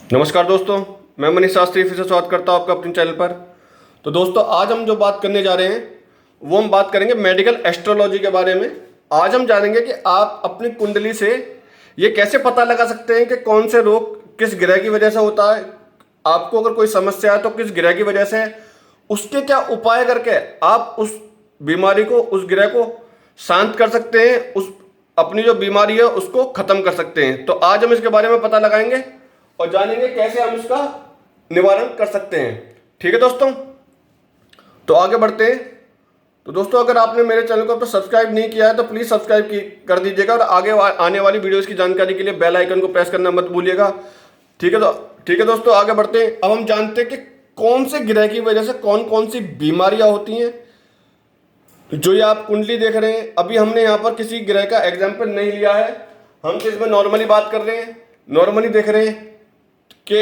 नमस्कार दोस्तों, मैं मनीष शास्त्री फिर से स्वागत करता हूँ आपका अपने चैनल पर। तो दोस्तों, आज हम जो बात करने जा रहे हैं वो हम बात करेंगे मेडिकल एस्ट्रोलॉजी के बारे में। आज हम जानेंगे कि आप अपनी कुंडली से ये कैसे पता लगा सकते हैं कि कौन से रोग किस ग्रह की वजह से होता है। आपको अगर कोई समस्या है तो किस ग्रह की वजह से है, उसके क्या उपाय करके आप उस बीमारी को, उस ग्रह को शांत कर सकते हैं, उस अपनी जो बीमारी है उसको खत्म कर सकते हैं। तो आज हम इसके बारे में पता लगाएंगे और जानेंगे कैसे हम इसका निवारण कर सकते हैं। ठीक है दोस्तों, तो आगे बढ़ते हैं। तो दोस्तों, अगर आपने मेरे चैनल को अब तक सब्सक्राइब नहीं किया है तो प्लीज़ सब्सक्राइब कर दीजिएगा और आगे आने वाली वीडियोस की जानकारी के लिए बेल आइकन को प्रेस करना मत भूलिएगा। ठीक है, तो ठीक है दोस्तों, आगे बढ़ते हैं। अब हम जानते हैं कि कौन से ग्रह की वजह से कौन कौन सी बीमारियां होती हैं। जो ये आप कुंडली देख रहे हैं, अभी हमने यहाँ पर किसी ग्रह का एग्जाम्पल नहीं लिया है, हम तो इसमें नॉर्मली बात कर रहे हैं, नॉर्मली देख रहे हैं कि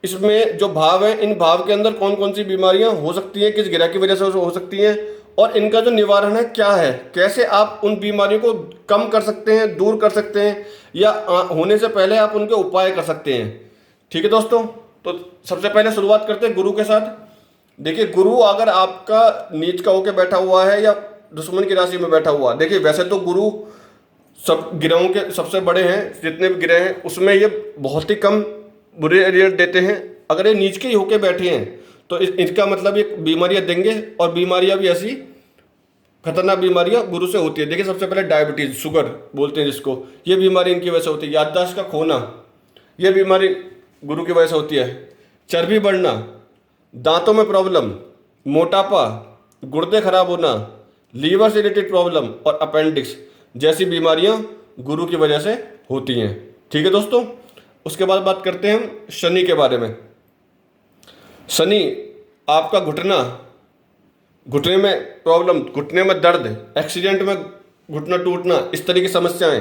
इसमें जो भाव है, इन भाव के अंदर कौन कौन सी बीमारियां हो सकती हैं, किस ग्रह की वजह से हो सकती हैं और इनका जो निवारण है क्या है, कैसे आप उन बीमारियों को कम कर सकते हैं, दूर कर सकते हैं या होने से पहले आप उनके उपाय कर सकते हैं। ठीक है दोस्तों, तो सबसे पहले शुरुआत करते हैं गुरु के साथ। देखिए, गुरु अगर आपका नीच का होकर बैठा हुआ है या दुश्मन की राशि में बैठा हुआ, देखिए वैसे तो गुरु सब ग्रहों के सबसे बड़े हैं, जितने भी ग्रह हैं उसमें ये बहुत ही कम बुरे रिजल्ट देते हैं। अगर ये नीच के ही होके बैठे हैं तो इसका मतलब ये बीमारियां देंगे, और बीमारियां भी ऐसी खतरनाक बीमारियां गुरु से होती है। देखिए, सबसे पहले डायबिटीज, शुगर बोलते हैं जिसको, ये बीमारी इनकी वजह से होती है। याददाश्त का खोना, ये बीमारी गुरु की वजह से होती है। चर्बी बढ़ना, दांतों में प्रॉब्लम, मोटापा, गुर्दे खराब होना, लीवर से रिलेटेड प्रॉब्लम और अपेंडिक्स जैसी बीमारियां गुरु की वजह से होती हैं। ठीक है दोस्तों, उसके बाद बात करते हैं हम शनि के बारे में। शनि आपका घुटना, घुटने में प्रॉब्लम, घुटने में दर्द, एक्सीडेंट में घुटना टूटना, इस तरह की समस्याएं,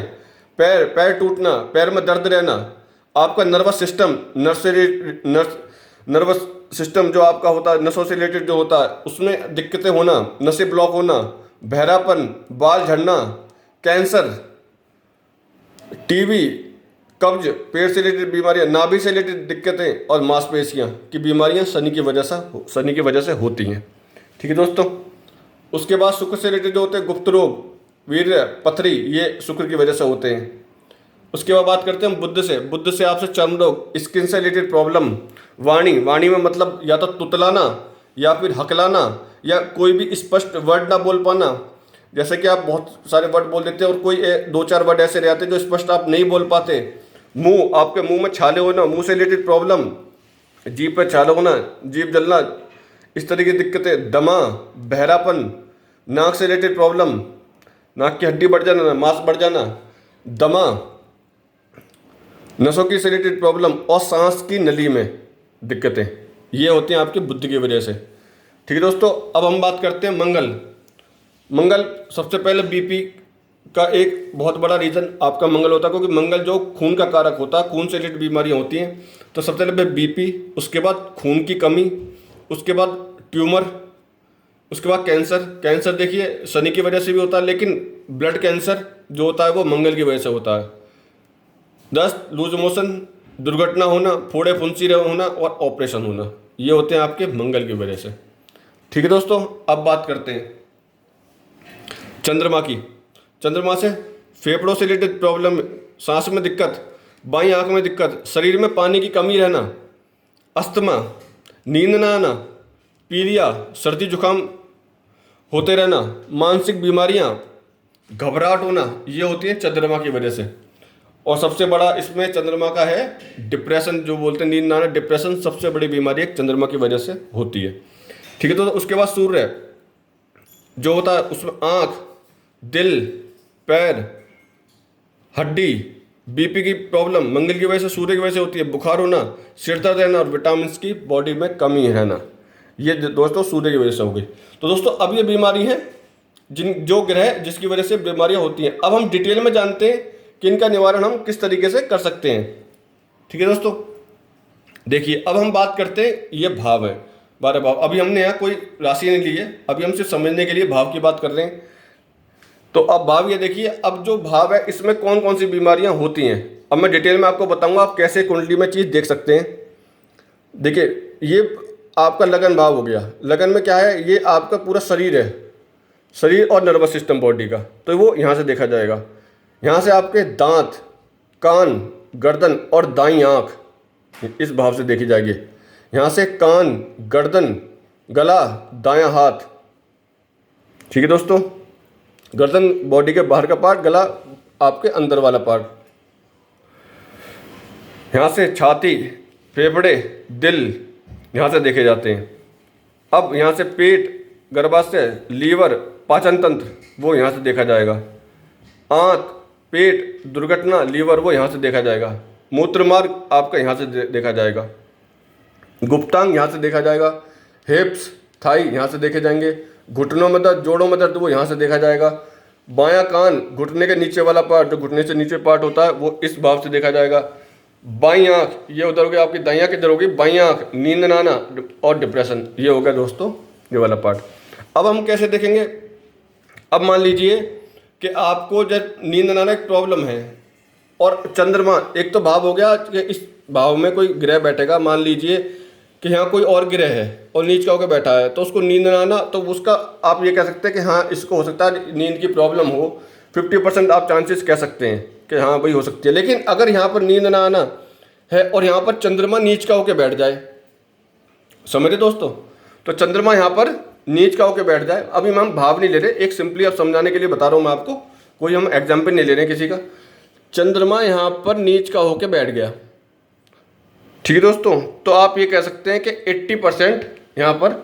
पैर टूटना, पैर में दर्द रहना, आपका नर्वस सिस्टम, नर्वस सिस्टम जो आपका होता है, नसों से रिलेटेड जो होता है उसमें दिक्कतें होना, नसें ब्लॉक होना, बहरापन, बाल झड़ना, कैंसर, टीबी, कब्ज, पेट से रिलेटेड बीमारियां, नाभि से रिलेटेड दिक्कतें और मांसपेशियां की बीमारियां शनि की वजह से होती हैं। ठीक है दोस्तों, उसके बाद शुक्र से रिलेटेड जो होते हैं गुप्त रोग, वीर्य, पथरी, ये शुक्र की वजह से होते हैं। उसके बाद बात करते हैं हम बुध से आपसे चर्म रोग, स्किन से रिलेटेड प्रॉब्लम, वाणी में मतलब या तो तुतलाना या फिर हकलाना या कोई भी स्पष्ट वर्ड ना बोल पाना। जैसे कि आप बहुत सारे वर्ड बोल देते हैं और कोई दो चार वर्ड ऐसे रहते हैं जो स्पष्ट आप नहीं बोल पाते। मुंह, आपके मुंह में छाले होना, मुंह से रिलेटेड प्रॉब्लम, जीभ पे छाले होना, जीभ जलना, इस तरह की दिक्कतें, दमा, बहरापन, नाक से रिलेटेड प्रॉब्लम, नाक की हड्डी बढ़ जाना, मांस बढ़ जाना, दमा, नसों की से रिलेटेड प्रॉब्लम और सांस की नली में दिक्कतें, ये होती हैं आपकी बुद्धि की वजह से। ठीक है दोस्तों, अब हम बात करते हैं मंगल। सबसे पहले बीपी का एक बहुत बड़ा रीज़न आपका मंगल होता है, क्योंकि मंगल जो खून का कारक होता है, खून से रिलेटेड बीमारियां होती हैं। तो सबसे पहले बीपी, उसके बाद खून की कमी, उसके बाद ट्यूमर, उसके बाद कैंसर देखिए शनि की वजह से भी होता है, लेकिन ब्लड कैंसर जो होता है वो मंगल की वजह से होता है। दस्त, लूज मोशन, दुर्घटना होना, फोड़े फुंसी होना और ऑपरेशन होना, ये होते हैं आपके मंगल की वजह से। ठीक है दोस्तों, अब बात करते हैं चंद्रमा से फेफड़ों से रिलेटेड प्रॉब्लम, सांस में दिक्कत, बाईं आंख में दिक्कत, शरीर में पानी की कमी रहना, अस्थमा, नींद ना आना, पीलिया, सर्दी जुकाम होते रहना, मानसिक बीमारियां, घबराहट होना, ये होती है चंद्रमा की वजह से। और सबसे बड़ा इसमें चंद्रमा का है डिप्रेशन, जो बोलते हैं नींद ना आना, डिप्रेशन सबसे बड़ी बीमारी एक चंद्रमा की वजह से होती है। ठीक है, तो उसके बाद सूर्य जो होता है उसमें आँख, दिल, पैर, हड्डी, बीपी की प्रॉब्लम मंगल की वजह से, सूर्य की वजह से होती है। बुखार होना, सिर दर्द रहना और विटामिन की बॉडी में कमी रहना, ये दोस्तों सूर्य की वजह से हो गई। तो दोस्तों, अब ये बीमारी है जो ग्रह जिसकी वजह से बीमारियां होती हैं। अब हम डिटेल में जानते हैं कि इनका निवारण हम किस तरीके से कर सकते हैं। ठीक है दोस्तों, देखिए अब हम बात करते हैं, ये भाव है 12 भाव। अभी हमने यहाँ कोई राशि नहीं ली है, अभी हम सिर्फ समझने के लिए भाव की बात कर रहे हैं। तो अब भाव ये देखिए, अब जो भाव है इसमें कौन कौन सी बीमारियां होती हैं। अब मैं डिटेल में आपको बताऊंगा आप कैसे कुंडली में चीज़ देख सकते हैं। देखिए, ये आपका लगन भाव हो गया। लगन में क्या है, ये आपका पूरा शरीर है, शरीर और नर्वस सिस्टम बॉडी का, तो वो यहाँ से देखा जाएगा। यहाँ से आपके दांत, कान, गर्दन और दाईं आँख इस भाव से देखी जाएगी। यहाँ से कान, गर्दन, गला, दायां हाथ। ठीक है दोस्तों, गर्दन बॉडी के बाहर का पार्ट, गला आपके अंदर वाला पार्ट। यहाँ से छाती, फेफड़े, दिल यहाँ से देखे जाते हैं। अब यहाँ से पेट, गर्भाशय, लीवर, पाचन तंत्र वो यहाँ से देखा जाएगा। आंत, पेट, दुर्घटना, लीवर वो यहाँ से देखा जाएगा। मूत्र मार्ग आपका यहाँ से देखा जाएगा। गुप्तांग यहाँ से देखा जाएगा। हिप्स, थाई यहाँ से देखे जाएंगे। घुटनों में दर्द, जोड़ों में दर्द वो यहाँ से देखा जाएगा। बायां कान, घुटने के नीचे वाला पार्ट, जो घुटने से नीचे पार्ट होता है वो इस भाव से देखा जाएगा। बाईं आँख, ये उधर हो गया आपकी, दाईं आँख इधर होगी। बाईं आँख, नींद ना आना और डिप्रेशन, ये हो गया दोस्तों ये वाला पार्ट। अब हम कैसे देखेंगे, अब मान लीजिए कि आपको जब नींद ना आना एक प्रॉब्लम है और चंद्रमा, एक तो भाव हो गया कि इस भाव में कोई ग्रह बैठेगा, मान लीजिए कि यहाँ कोई और ग्रह है और नीच का होकर बैठा है, तो उसको नींद ना आना, तो उसका आप ये कह सकते हैं कि हाँ इसको हो सकता है नींद की प्रॉब्लम हो। 50% आप चांसेस कह सकते हैं कि हाँ भाई हो सकती है। लेकिन अगर यहाँ पर नींद ना आना है और यहाँ पर चंद्रमा नीच का होकर बैठ जाए, समझे दोस्तों, तो चंद्रमा यहाँ पर नीच का होकर बैठ जाए। अभी हम भाव नहीं ले रहे, एक सिंपली अब समझाने के लिए बता रहा हूँ मैं आपको, कोई हम एग्जाम्पल नहीं ले रहे हैं किसी का। चंद्रमा यहाँ पर नीच का होकर बैठ गया, ठीक है दोस्तों, तो आप ये कह सकते हैं कि 80% यहाँ पर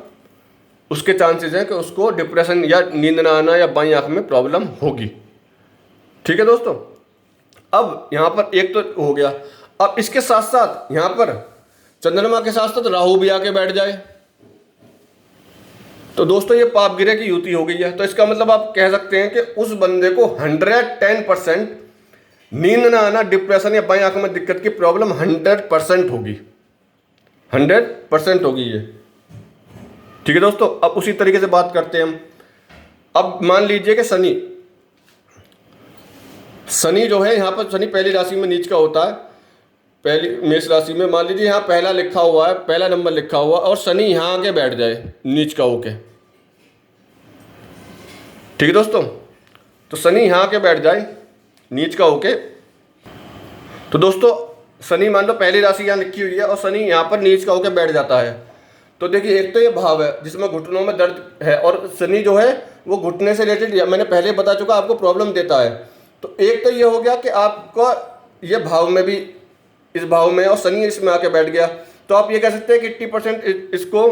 उसके चांसेस हैं कि उसको डिप्रेशन या नींद ना आना या बाईं आंख में प्रॉब्लम होगी। ठीक है दोस्तों, अब यहाँ पर एक तो हो गया। अब इसके साथ साथ यहाँ पर चंद्रमा के साथ साथ राहु भी आके बैठ जाए, तो दोस्तों ये पाप ग्रह की युति हो गई है। तो इसका मतलब आप कह सकते हैं कि उस बंदे को 110% नींद ना आना, डिप्रेशन या बाईं आंख में दिक्कत की प्रॉब्लम 100% होगी, 100% होगी ये। ठीक है दोस्तों, अब उसी तरीके से बात करते हैं हम। अब मान लीजिए कि शनि जो है यहाँ पर, शनि पहली राशि में नीच का होता है, पहली मेष राशि में। मान लीजिए यहाँ पहला लिखा हुआ है, पहला नंबर लिखा हुआ और शनि यहाँ आके बैठ जाए नीच का होके, ठीक है दोस्तों, तो शनि यहाँ आके बैठ जाए नीच का होके, तो दोस्तों शनि मान लो पहली राशि यहाँ लिखी हुई है और शनि यहाँ पर नीच का होकर बैठ जाता है, तो देखिए एक तो ये भाव है जिसमें घुटनों में दर्द है और शनि जो है वो घुटने से रिलेटेड, मैंने पहले बता चुका, आपको प्रॉब्लम देता है। तो एक तो ये हो गया कि आपका ये भाव में भी, इस भाव में, और शनि इसमें आके बैठ गया, तो आप ये कह सकते हैं कि 80% इसको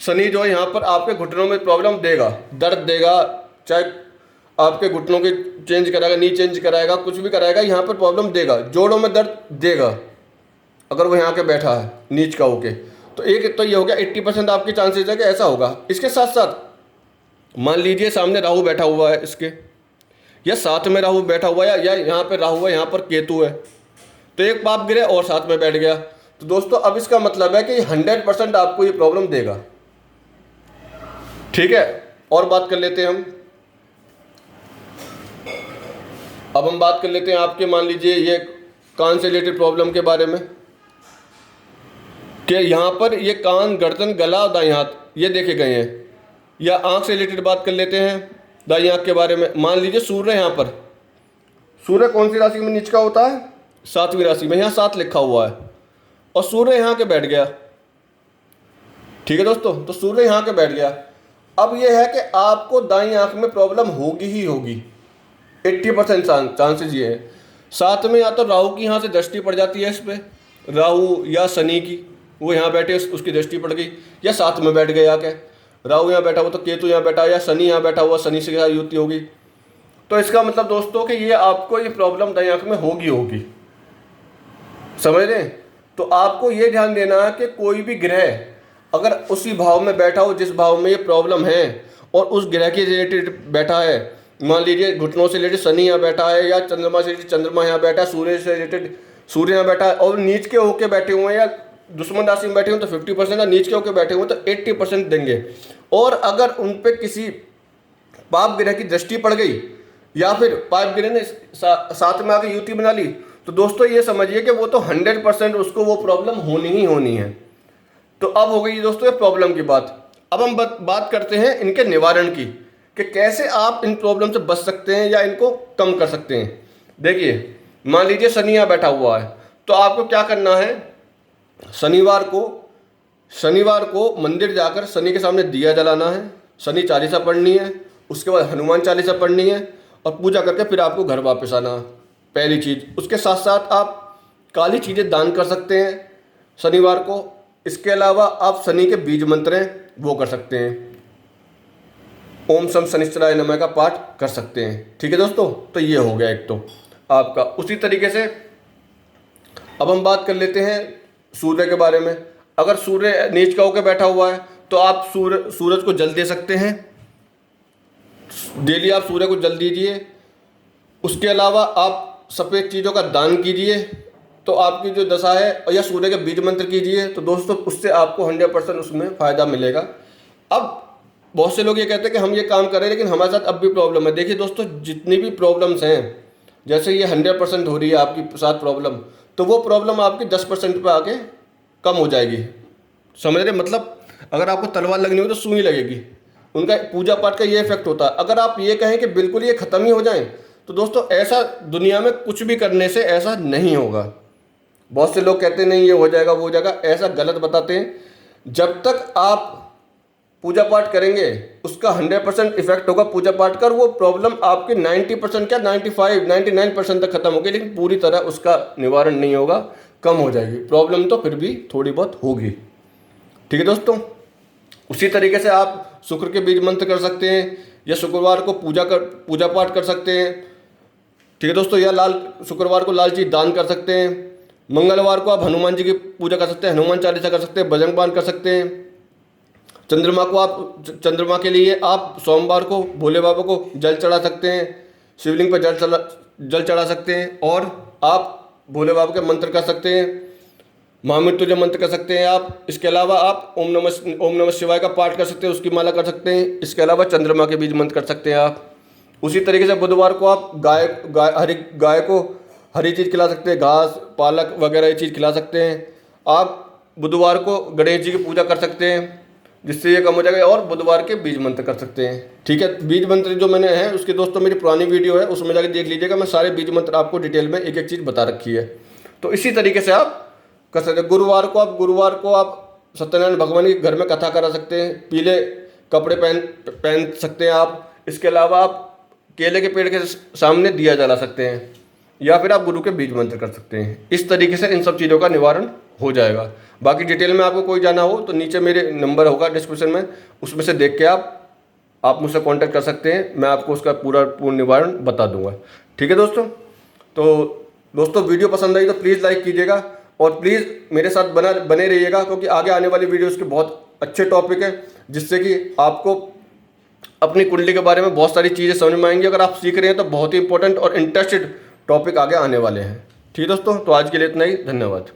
शनि जो है यहाँ पर आपके घुटनों में प्रॉब्लम देगा, दर्द देगा, चाहे आपके घुटनों के चेंज कराएगा, नी चेंज कराएगा, कुछ भी कराएगा, यहाँ पर प्रॉब्लम देगा, जोड़ों में दर्द देगा अगर वो यहाँ के बैठा है नीच का होके। तो एक तो ये हो गया 80% आपके चांसेस है कि ऐसा होगा। इसके साथ साथ मान लीजिए सामने राहु बैठा हुआ है इसके, या साथ में राहु बैठा हुआ है, या यहाँ पर राहु है, यहाँ पर केतु है, तो एक पाप ग्रह और साथ में बैठ गया। तो दोस्तों अब इसका मतलब है कि 100% आपको ये प्रॉब्लम देगा। ठीक है, और बात कर लेते हैं हम। अब हम बात कर लेते हैं आपके, मान लीजिए ये कान से रिलेटेड प्रॉब्लम के बारे में, कि यहाँ पर ये कान, गर्दन, गला, दाईं हाथ ये देखे गए हैं। या आँख से रिलेटेड बात कर लेते हैं, दाईं आँख के बारे में। मान लीजिए सूर्य, यहाँ पर सूर्य कौन सी राशि में नीच का होता है? 7वीं राशि में, यहाँ 7 लिखा हुआ है और सूर्य यहाँ के बैठ गया। ठीक है दोस्तों, तो सूर्य यहाँ के बैठ गया। अब ये है कि आपको दाईं आँख में प्रॉब्लम होगी ही होगी, 80% चांसेस ये है। साथ में या तो राहु की यहाँ से दृष्टि पड़ जाती है इस पर, राहु या शनि की, वो यहाँ बैठे उसकी दृष्टि पड़ गई, या साथ में बैठ गए आके, राहु यहाँ बैठा हुआ तो केतु यहाँ बैठा, या शनि यहाँ बैठा हुआ, शनि से युति होगी। तो इसका मतलब दोस्तों कि ये आपको ये प्रॉब्लम दाईं आँख में होगी, समझ रहे हैं। तो आपको ये ध्यान देना है कि कोई भी ग्रह अगर उसी भाव में बैठा हो जिस भाव में ये प्रॉब्लम है, और उस ग्रह के रिलेटेड बैठा है, मान लीजिए घुटनों से रिलेटेड शनि यहाँ बैठा है, या चंद्रमा से रिलेटेड चंद्रमा यहाँ बैठा है, सूर्य से रिलेटेड सूर्य यहाँ बैठा है, और नीच के होके बैठे हुए हैं या दुश्मन राशि में बैठे हुए तो 50%, या नीच के होके बैठे हुए तो 80% देंगे। और अगर उन पर किसी पाप ग्रह की दृष्टि पड़ गई, या फिर पाप ग्रह ने साथ में आकर युति बना ली, तो दोस्तों ये समझिए कि वो तो 100% उसको वो प्रॉब्लम होनी ही होनी है। तो अब हो गई दोस्तों ये प्रॉब्लम की बात। अब हम बात करते हैं इनके निवारण की, कि कैसे आप इन प्रॉब्लम से बच सकते हैं या इनको कम कर सकते हैं। देखिए, मान लीजिए शनि यहाँ बैठा हुआ है, तो आपको क्या करना है, शनिवार को मंदिर जाकर शनि के सामने दिया जलाना है, शनि चालीसा पढ़नी है, उसके बाद हनुमान चालीसा पढ़नी है और पूजा करके फिर आपको घर वापस आना है, पहली चीज़। उसके साथ साथ आप काली चीज़ें दान कर सकते हैं शनिवार को। इसके अलावा आप शनि के बीज मंत्र हैं वो कर सकते हैं, ओम शम शनिश्चराय नमः का पाठ कर सकते हैं। ठीक है दोस्तों, तो ये हो गया एक तो आपका। उसी तरीके से अब हम बात कर लेते हैं सूर्य के बारे में। अगर सूर्य नीच का होकर बैठा हुआ है तो आप सूरज को जल दे सकते हैं, डेली आप सूर्य को जल दीजिए। उसके अलावा आप सफ़ेद चीज़ों का दान कीजिए, तो आपकी जो दशा है, या सूर्य के बीज मंत्र कीजिए, तो दोस्तों उससे आपको 100% उसमें फ़ायदा मिलेगा। अब बहुत से लोग ये कहते हैं कि हम ये काम कर रहे हैं लेकिन हमारे साथ अब भी प्रॉब्लम है। देखिए दोस्तों, जितनी भी प्रॉब्लम्स हैं, जैसे ये 100% हो रही है आपकी साथ प्रॉब्लम, तो वो प्रॉब्लम आपकी 10% पे आके कम हो जाएगी। समझ रहे, मतलब अगर आपको तलवार लगनी हो तो सुई लगेगी। उनका पूजा पाठ का ये इफेक्ट होता है। अगर आप ये कहें कि बिल्कुल ये ख़त्म ही हो जाए, तो दोस्तों ऐसा दुनिया में कुछ भी करने से ऐसा नहीं होगा। बहुत से लोग कहते हैं नहीं ये हो जाएगा वो हो जाएगा, ऐसा गलत बताते हैं। जब तक आप पूजा पाठ करेंगे उसका 100% इफेक्ट होगा पूजा पाठ कर, वो प्रॉब्लम आपकी 90% क्या 95 99% तक खत्म होगी, लेकिन पूरी तरह उसका निवारण नहीं होगा, कम हो जाएगी प्रॉब्लम, तो फिर भी थोड़ी बहुत होगी। ठीक है दोस्तों, उसी तरीके से आप शुक्र के बीज मंत्र कर सकते हैं, या शुक्रवार को पूजा पाठ कर सकते हैं। ठीक है दोस्तों, या शुक्रवार को लाल चीज दान कर सकते हैं। मंगलवार को आप हनुमान जी की पूजा कर सकते हैं, हनुमान चालीसा कर सकते हैं, बजरंग बाण कर सकते हैं। चंद्रमा के लिए आप सोमवार को भोले बाबा को जल चढ़ा सकते हैं, शिवलिंग पर जल चढ़ा सकते हैं। और आप भोले बाबा के मंत्र कर सकते हैं, महामृत्युंजय मंत्र कर सकते हैं आप। इसके अलावा आप ओम नमः शिवाय का पाठ कर सकते हैं, उसकी माला कर सकते हैं। इसके अलावा चंद्रमा के बीज मंत्र कर सकते हैं आप। उसी तरीके से बुधवार को आप गाय को हरी चीज़ खिला सकते हैं, घास पालक वगैरह ये चीज़ खिला सकते हैं। आप बुधवार को गणेश जी की पूजा कर सकते हैं, जिससे ये कम हो जाएगा। और बुधवार के बीज मंत्र कर सकते हैं। ठीक है, बीज मंत्र जो मैंने है उसके दोस्तों मेरी पुरानी वीडियो है, उसमें जाकर देख लीजिएगा, मैं सारे बीज मंत्र आपको डिटेल में एक एक चीज़ बता रखी है। तो इसी तरीके से आप कर सकते हैं। गुरुवार को आप सत्यनारायण भगवान के घर में कथा करा सकते हैं, पीले कपड़े पहन सकते हैं आप। इसके अलावा आप केले के पेड़ के सामने दिया जला सकते हैं, या फिर आप गुरु के बीज मंत्र कर सकते हैं। इस तरीके से इन सब चीज़ों का निवारण हो जाएगा। बाकी डिटेल में आपको कोई जाना हो तो नीचे मेरे नंबर होगा डिस्क्रिप्शन में, उसमें से देख के आप मुझसे कांटेक्ट कर सकते हैं, मैं आपको उसका पूर्ण निवारण बता दूंगा। ठीक है दोस्तों, तो दोस्तों वीडियो पसंद आई तो प्लीज़ लाइक कीजिएगा, और प्लीज़ मेरे साथ बने रहिएगा, क्योंकि आगे आने वाली वीडियोज़ के बहुत अच्छे टॉपिक हैं, जिससे कि आपको अपनी कुंडली के बारे में बहुत सारी चीज़ें समझ में आएंगी। अगर आप सीख रहे हैं तो बहुत ही इंपॉर्टेंट और इंटरेस्टेड टॉपिक आगे आने वाले हैं। ठीक है दोस्तों, तो आज के लिए इतना ही, धन्यवाद।